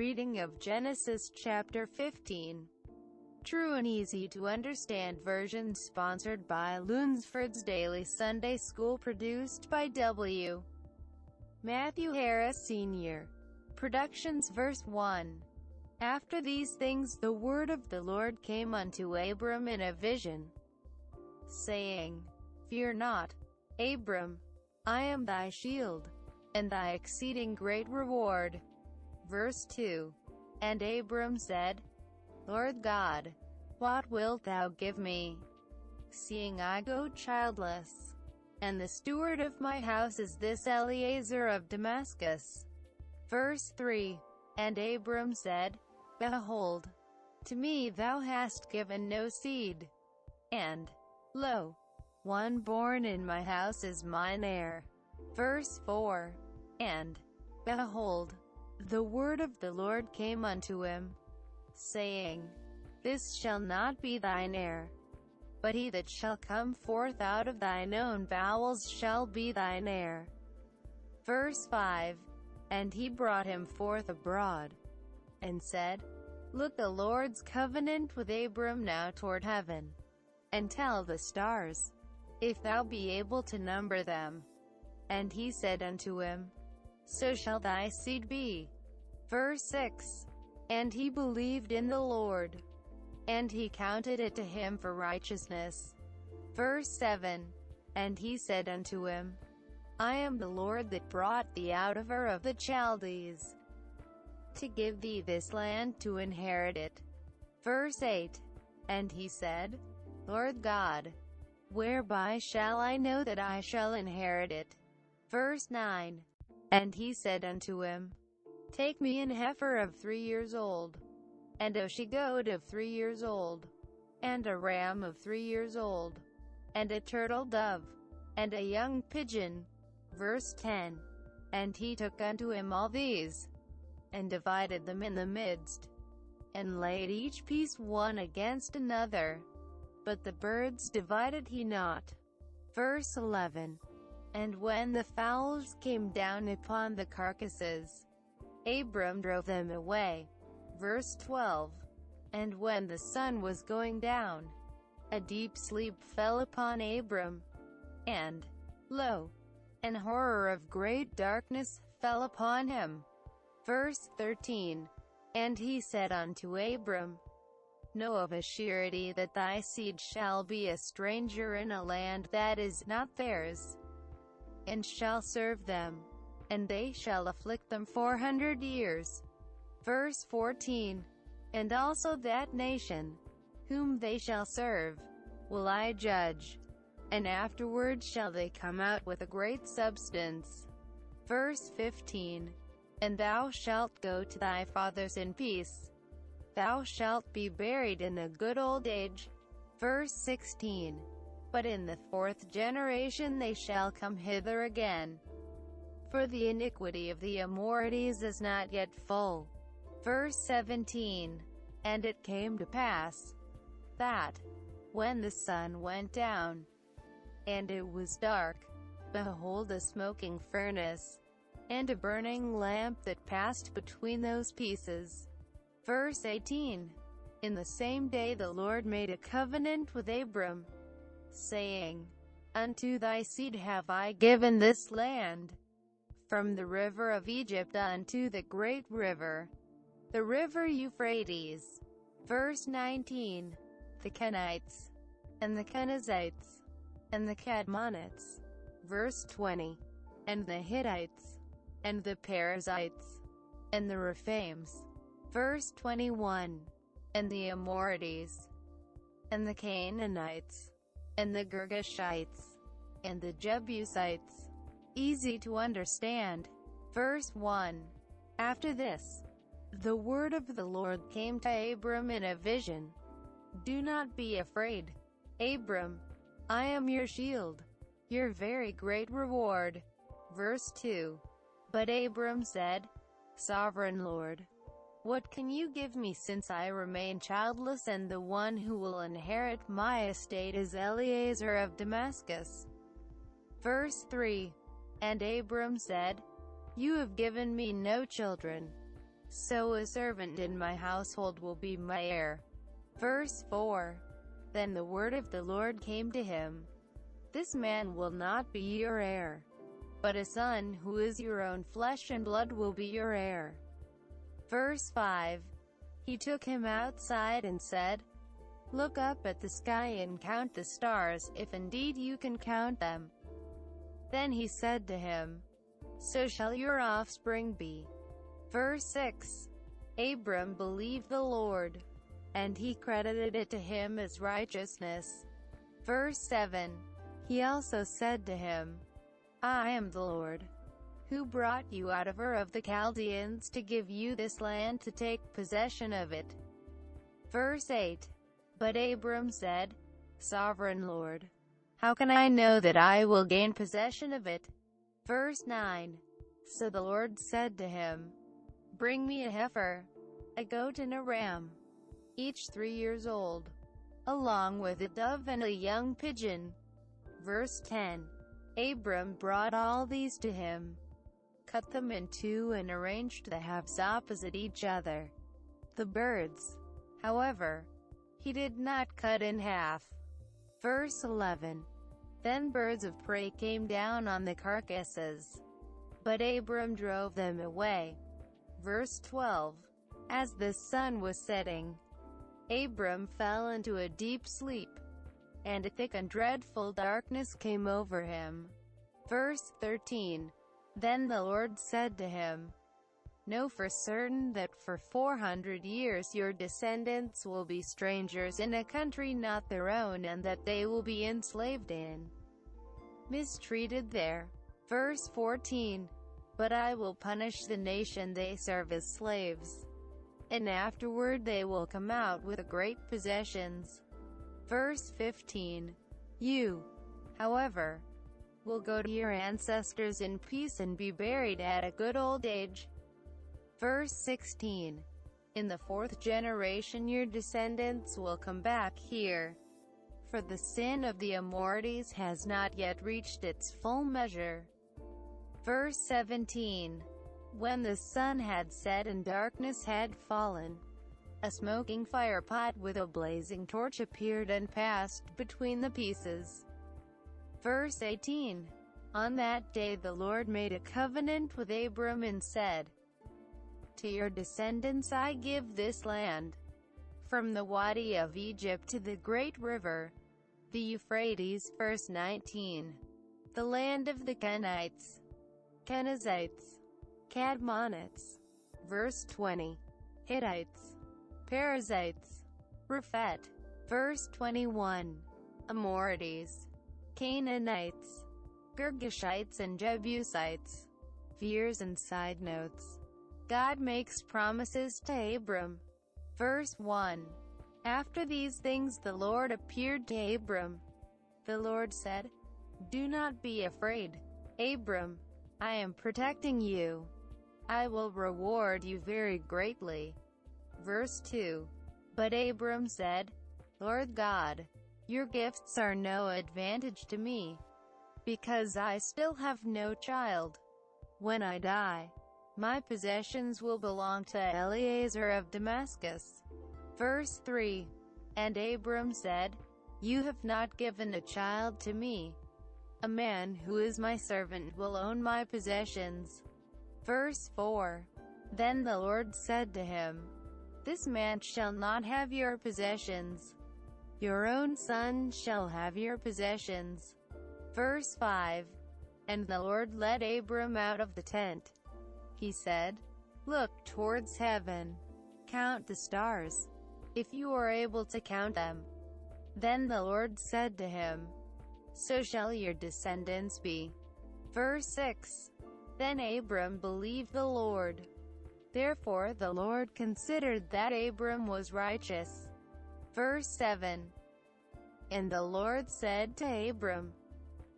reading of Genesis chapter 15. True and easy to understand version sponsored by Lunsford's Daily Sunday School, produced by W. Matthew Harris Sr. Productions. Verse 1. After these things, the word of the Lord came unto Abram in a vision, saying, Fear not, Abram, I am thy shield, and thy exceeding great reward. Verse 2. And Abram said, Lord God, what wilt thou give me, seeing I go childless? And the steward of my house is this Eliezer of Damascus. Verse 3. And Abram said, Behold, to me thou hast given no seed, and, lo, one born in my house is mine heir. Verse 4. And, behold, the word of the Lord came unto him, saying, This shall not be thine heir, but he that shall come forth out of thine own bowels shall be thine heir. Verse 5. And he brought him forth abroad, and said, Look, the Lord's covenant with Abram now toward heaven, and tell the stars, if thou be able to number them. And he said unto him, So shall thy seed be. Verse 6. And he believed in the Lord, and he counted it to him for righteousness. Verse 7. And he said unto him, I am the Lord that brought thee out of Ur of the Chaldees, to give thee this land to inherit it. Verse 8. And he said, Lord God, whereby shall I know that I shall inherit it? Verse 9. And he said unto him, Take me an heifer of 3 years old, and a she-goat of 3 years old, and a ram of 3 years old, and a turtle dove, and a young pigeon. Verse 10. And he took unto him all these, and divided them in the midst, and laid each piece one against another, but the birds divided he not. Verse 11. And when the fowls came down upon the carcasses, Abram drove them away. Verse 12. And when the sun was going down, a deep sleep fell upon Abram, and, lo, an horror of great darkness fell upon him. Verse 13. And he said unto Abram, Know of a surety that thy seed shall be a stranger in a land that is not theirs, and shall serve them, and they shall afflict them 400 years. Verse 14. And also that nation, whom they shall serve, will I judge, and afterward shall they come out with a great substance. Verse 15. And thou shalt go to thy fathers in peace. Thou shalt be buried in a good old age. Verse 16. But in the 4th generation they shall come hither again, for the iniquity of the Amorites is not yet full. Verse 17. And it came to pass, that, when the sun went down, and it was dark, behold, a smoking furnace, and a burning lamp that passed between those pieces. Verse 18. In the same day the Lord made a covenant with Abram, saying, Unto thy seed have I given this land, from the river of Egypt unto the great river, the river Euphrates. Verse 19. The Kenites, and the Kenizzites, and the Cadmonites. Verse 20. And the Hittites, and the Perizzites, and the Rephaims. Verse 21. And the Amorites, and the Canaanites, and the Girgashites, and the Jebusites. Easy to understand. Verse 1. After this, the word of the Lord came to Abram in a vision. Do not be afraid, Abram. I am your shield, your very great reward. Verse 2. But Abram said, Sovereign Lord, what can you give me, since I remain childless, and the one who will inherit my estate is Eliezer of Damascus? Verse 3. And Abram said, You have given me no children, so a servant in my household will be my heir. Verse 4. Then the word of the Lord came to him. This man will not be your heir, but a son who is your own flesh and blood will be your heir. Verse 5. He took him outside and said, Look up at the sky and count the stars, if indeed you can count them. Then he said to him, So shall your offspring be. Verse 6. Abram believed the Lord, and he credited it to him as righteousness. Verse 7. He also said to him, I am the Lord, who brought you out of Ur of the Chaldeans to give you this land to take possession of it. Verse 8. But Abram said, Sovereign Lord, how can I know that I will gain possession of it? Verse 9. So the Lord said to him, Bring me a heifer, a goat and a ram, each 3 years old, along with a dove and a young pigeon. Verse 10. Abram brought all these to him, cut them in two and arranged the halves opposite each other. The birds, however, he did not cut in half. Verse 11. Then birds of prey came down on the carcasses, but Abram drove them away. Verse 12. As the sun was setting, Abram fell into a deep sleep, and a thick and dreadful darkness came over him. Verse 13. Then the Lord said to him, Know for certain that for 400 years your descendants will be strangers in a country not their own, and that they will be enslaved in, mistreated there. Verse 14. But I will punish the nation they serve as slaves, and afterward they will come out with great possessions. Verse 15. You, however, will go to your ancestors in peace and be buried at a good old age. Verse 16. In the 4th generation your descendants will come back here, for the sin of the Amorites has not yet reached its full measure. Verse 17. When the sun had set and darkness had fallen, a smoking firepot with a blazing torch appeared and passed between the pieces. Verse 18. On that day the Lord made a covenant with Abram and said, To your descendants I give this land, from the Wadi of Egypt to the great river, the Euphrates. Verse 19. The land of the Kenites, Kenizzites, Cadmonites. Verse 20. Hittites, Perizzites, Rephet. Verse 21. Amorites, Canaanites, Girgashites and Jebusites. Veers and side notes. God makes promises to Abram. Verse 1. After these things the Lord appeared to Abram. The Lord said, Do not be afraid, Abram. I am protecting you. I will reward you very greatly. Verse 2. But Abram said, Lord God, your gifts are no advantage to me, because I still have no child. When I die, my possessions will belong to Eliezer of Damascus. Verse 3. And Abram said, You have not given a child to me. A man who is my servant will own my possessions. Verse 4. Then the Lord said to him, This man shall not have your possessions. Your own son shall have your possessions. Verse 5. And the Lord led Abram out of the tent. He said, Look towards heaven. Count the stars, if you are able to count them. Then the Lord said to him, So shall your descendants be. Verse 6. Then Abram believed the Lord. Therefore the Lord considered that Abram was righteous. Verse 7. And the Lord said to Abram,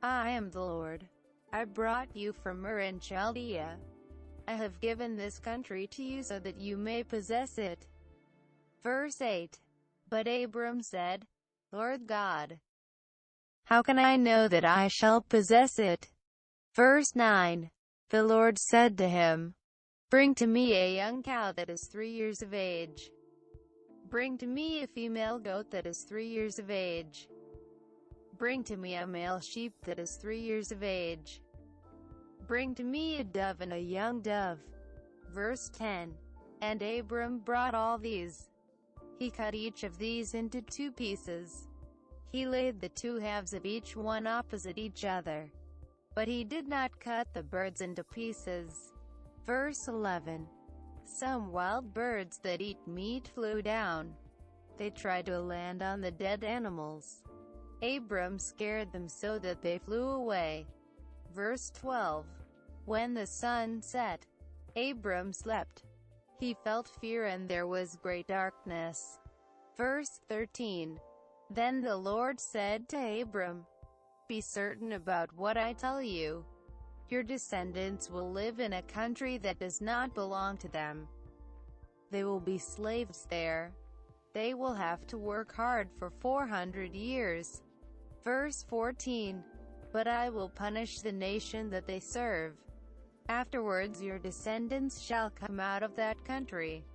I am the Lord. I brought you from Ur in Chaldea. I have given this country to you so that you may possess it. Verse 8. But Abram said, Lord God, how can I know that I shall possess it? Verse 9. The Lord said to him, Bring to me a young cow that is 3 years of age. Bring to me a female goat that is 3 years of age. Bring to me a male sheep that is 3 years of age. Bring to me a dove and a young dove. Verse 10. And Abram brought all these. He cut each of these into 2 pieces. He laid the 2 halves of each one opposite each other. But he did not cut the birds into pieces. Verse 11. Some wild birds that eat meat flew down. They tried to land on the dead animals. Abram scared them so that they flew away. Verse 12. When the sun set, Abram slept. He felt fear and there was great darkness. Verse 13. Then the Lord said to Abram, Be certain about what I tell you. Your descendants will live in a country that does not belong to them. They will be slaves there. They will have to work hard for 400 years. Verse 14. But I will punish the nation that they serve. Afterwards your descendants shall come out of that country.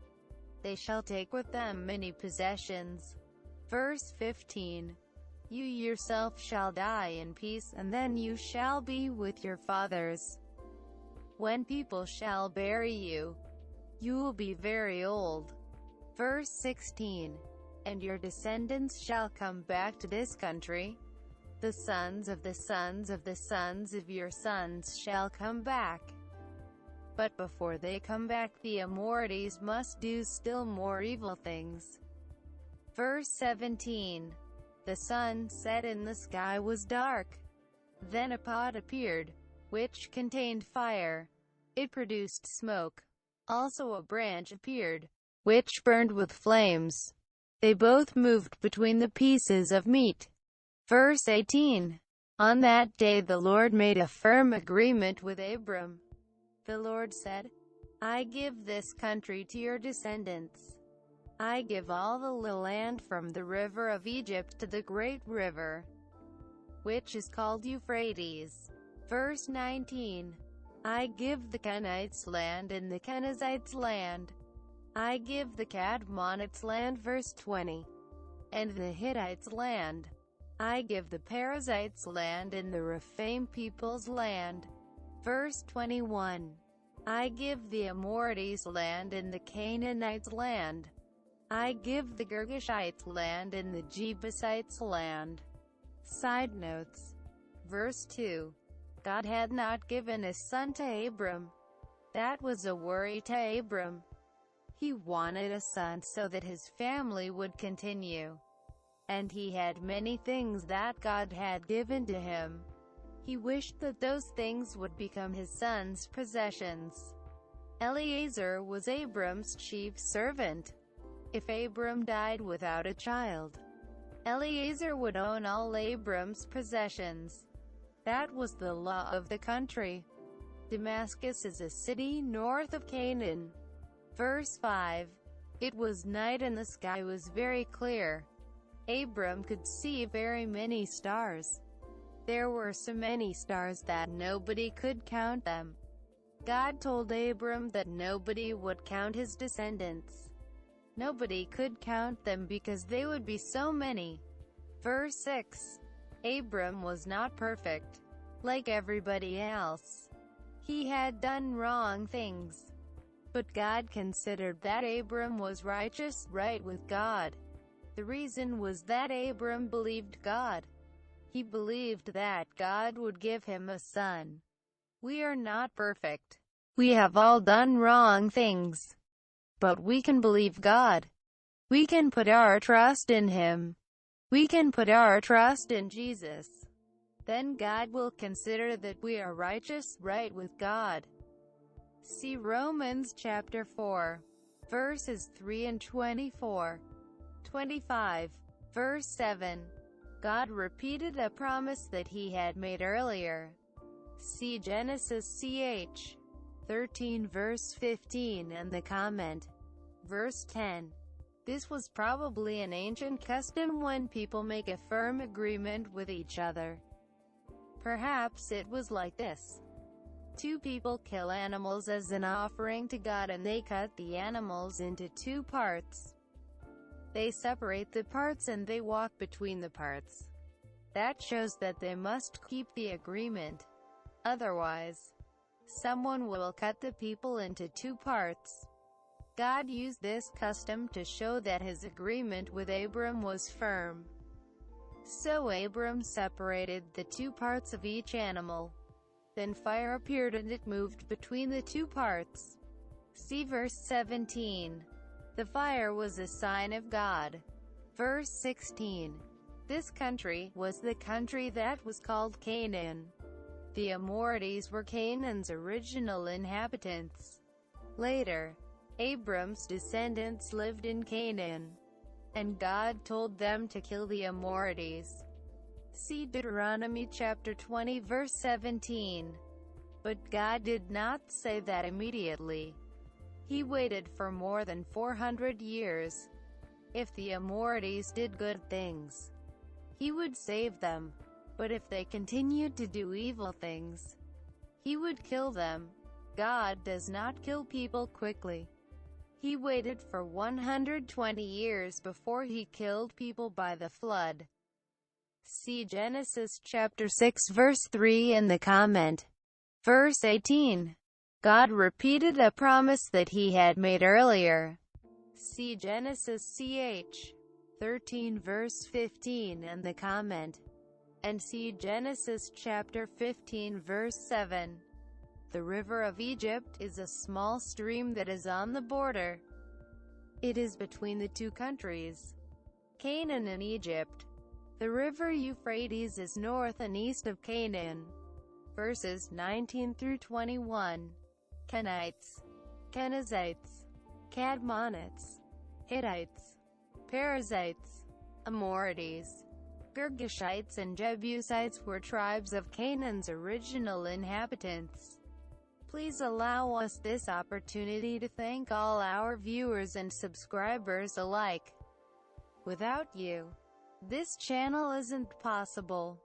They shall take with them many possessions. Verse 15. You yourself shall die in peace, and then you shall be with your fathers. When people shall bury you, you will be very old. Verse 16. And your descendants shall come back to this country. The sons of the sons of the sons of your sons shall come back. But before they come back, the Amorites must do still more evil things. Verse 17. The sun set and the sky was dark. Then a pot appeared, which contained fire. It produced smoke. Also a branch appeared, which burned with flames. They both moved between the pieces of meat. Verse 18. On that day the Lord made a firm agreement with Abram. The Lord said, I give this country to your descendants. I give all the land from the river of Egypt to the great river, which is called Euphrates. Verse 19. I give the Canaanites land and the Kenizzites land. I give the Cadmonites land. Verse 20. And the Hittites land. I give the Perizzites land and the Rephaim people's land. Verse 21. I give the Amorites land and the Canaanites land. I give the Girgashites land and the Jebusites land. Side notes. Verse 2. God had not given his son to Abram. That was a worry to Abram. He wanted a son so that his family would continue. And he had many things that God had given to him. He wished that those things would become his son's possessions. Eliezer was Abram's chief servant. If Abram died without a child, Eliezer would own all Abram's possessions. That was the law of the country. Damascus is a city north of Canaan. Verse 5. It was night and the sky was very clear. Abram could see very many stars. There were so many stars that nobody could count them. God told Abram that nobody would count his descendants. Nobody could count them because they would be so many. Verse 6. Abram was not perfect, like everybody else. He had done wrong things. But God considered that Abram was righteous, right with God. The reason was that Abram believed God. He believed that God would give him a son. We are not perfect. We have all done wrong things. But we can believe God. We can put our trust in Him. We can put our trust in Jesus. Then God will consider that we are righteous, right with God. See Romans chapter 4, verses 3 and 24. 25. Verse 7. God repeated a promise that He had made earlier. See Genesis ch. 13 verse 15 and the comment. Verse 10. This was probably an ancient custom when people make a firm agreement with each other. Perhaps it was like this. Two people kill animals as an offering to God, and they cut the animals into two parts. They separate the parts and they walk between the parts. That shows that they must keep the agreement. Otherwise, someone will cut the people into two parts. God used this custom to show that his agreement with Abram was firm. So Abram separated the two parts of each animal. Then fire appeared and it moved between the two parts. See verse 17. The fire was a sign of God. Verse 16. This country was the country that was called Canaan. The Amorites were Canaan's original inhabitants. Later, Abram's descendants lived in Canaan, and God told them to kill the Amorites. See Deuteronomy chapter 20 verse 17. But God did not say that immediately. He waited for more than 400 years. If the Amorites did good things, he would save them. But if they continued to do evil things, he would kill them. God does not kill people quickly. He waited for 120 years before he killed people by the flood. See Genesis chapter 6 verse 3 in the comment. Verse 18. God repeated a promise that he had made earlier. See Genesis ch. 13 verse 15 in the comment. And see Genesis chapter 15 verse 7. The river of Egypt is a small stream that is on the border. It is between the two countries, Canaan and Egypt. The river Euphrates is north and east of Canaan. Verses 19 through 21. Kenites, Kenizzites, Cadmonites, Hittites, Perizzites, Amorites, Girgashites and Jebusites were tribes of Canaan's original inhabitants. Please allow us this opportunity to thank all our viewers and subscribers alike. Without you, this channel isn't possible.